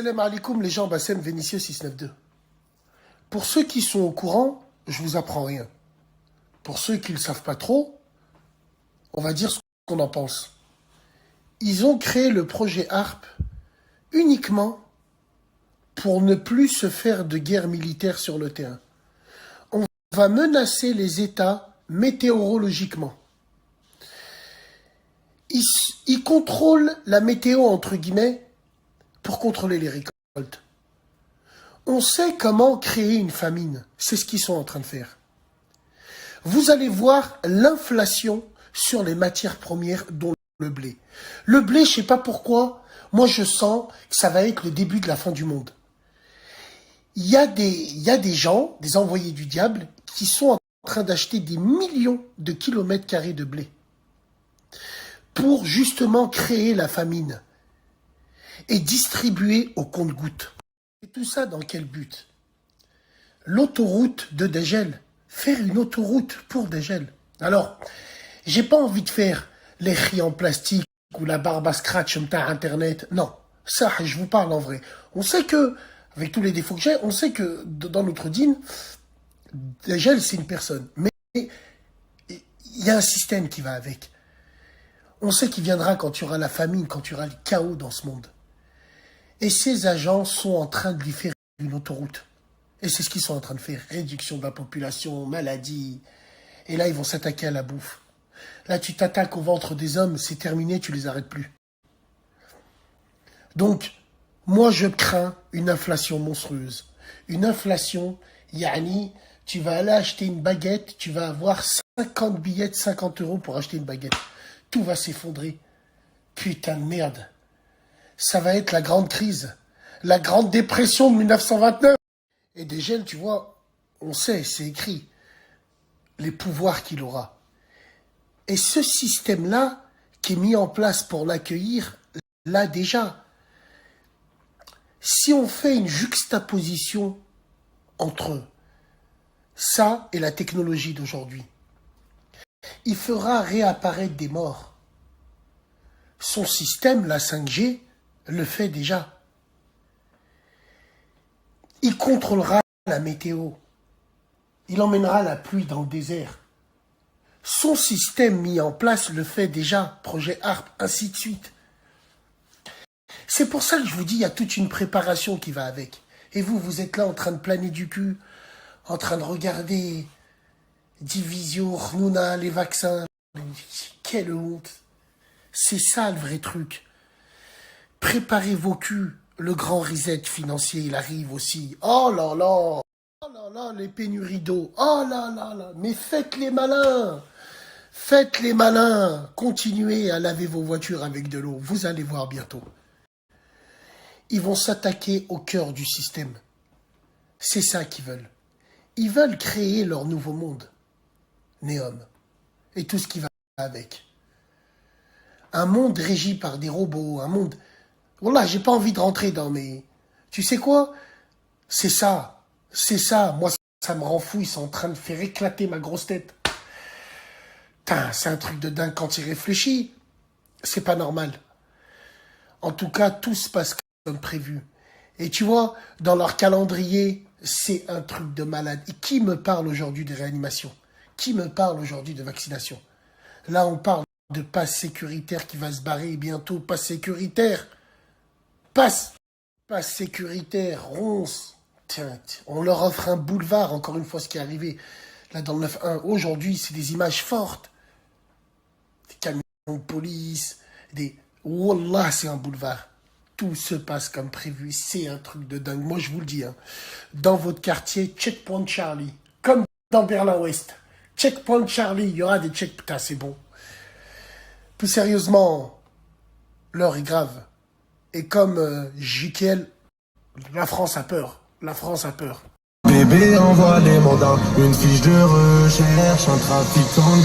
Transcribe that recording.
Salam alaikum les gens, Bassem Vénitieux 692. Pour ceux qui sont au courant, je vous apprends rien. Pour ceux qui ne le savent pas trop, on va dire ce qu'on en pense. Ils ont créé le projet HARP uniquement pour ne plus se faire de guerre militaire sur le terrain. On va menacer les États météorologiquement. Ils contrôlent la météo, entre guillemets, pour contrôler les récoltes. On sait comment créer une famine. C'est ce qu'ils sont en train de faire. Vous allez voir l'inflation sur les matières premières, dont le blé. Le blé, je ne sais pas pourquoi, moi je sens que ça va être le début de la fin du monde. Il y a des gens, des envoyés du diable, qui sont en train d'acheter des millions de kilomètres carrés de blé pour justement créer la famine et distribuer au compte-gouttes. Et tout ça dans quel but? L'autoroute de Dégel. Faire une autoroute pour Dégel. Alors, j'ai pas envie de faire les riz en plastique ou la barbe à scratch comme t'as Internet. Non, ça, je vous parle en vrai. On sait que, avec tous les défauts que j'ai, on sait que dans notre dîne, Dégel, c'est une personne. Mais il y a un système qui va avec. On sait qu'il viendra quand il y aura la famine, quand il y aura le chaos dans ce monde. Et ces agents sont en train de lui faire une autoroute. Et c'est ce qu'ils sont en train de faire. Réduction de la population, maladie. Et là, ils vont s'attaquer à la bouffe. Là, tu t'attaques au ventre des hommes, c'est terminé, tu les arrêtes plus. Donc, moi, je crains une inflation monstrueuse. Une inflation, yani, tu vas aller acheter une baguette, tu vas avoir 50 billets de 50 € pour acheter une baguette. Tout va s'effondrer. Putain de merde. Ça va être la grande crise. La grande dépression de 1929. Et Dégel, tu vois, on sait, c'est écrit, les pouvoirs qu'il aura. Et ce système-là, qui est mis en place pour l'accueillir, là déjà, si on fait une juxtaposition entre ça et la technologie d'aujourd'hui, il fera réapparaître des morts. Son système, la 5G, le fait déjà. Il contrôlera la météo. Il emmènera la pluie dans le désert. Son système mis en place le fait déjà, projet HARP, ainsi de suite. C'est pour ça que je vous dis, il y a toute une préparation qui va avec. Et vous, vous êtes là en train de planer du cul, en train de regarder Divisio, Hnouna, les vaccins. Quelle honte. C'est ça le vrai truc. Préparez vos culs. Le grand reset financier, il arrive aussi. Oh là là. Oh là là, les pénuries d'eau. Oh là là là. Mais faites les malins. Faites les malins. Continuez à laver vos voitures avec de l'eau. Vous allez voir bientôt. Ils vont s'attaquer au cœur du système. C'est ça qu'ils veulent. Ils veulent créer leur nouveau monde. Néom. Et tout ce qui va avec. Un monde régi par des robots. Un monde... Voilà, j'ai pas envie de rentrer dans mes... Tu sais quoi? C'est ça. C'est ça. Moi, ça me rend fou. Ils sont en train de faire éclater ma grosse tête. Putain, c'est un truc de dingue quand il réfléchit. C'est pas normal. En tout cas, tout se passe comme prévu. Et tu vois, dans leur calendrier, c'est un truc de malade. Et qui me parle aujourd'hui de réanimation? Qui me parle aujourd'hui de vaccination? Là, on parle de passe sécuritaire qui va se barrer bientôt. Passe sécuritaire. Passe sécuritaire, ronce. Tiens, on leur offre un boulevard, encore une fois, ce qui est arrivé là dans le 9-1. Aujourd'hui, c'est des images fortes. Des camions de police, des... Wallah, c'est un boulevard. Tout se passe comme prévu. C'est un truc de dingue. Moi, je vous le dis, hein. Dans votre quartier, Checkpoint Charlie. Comme dans Berlin-Ouest. Checkpoint Charlie, il y aura des check... Putain, c'est bon. Plus sérieusement, l'heure est grave. Et comme JKL, la France a peur. La France a peur. Bébé envoie les mandats, une fiche de recherche, un trafic en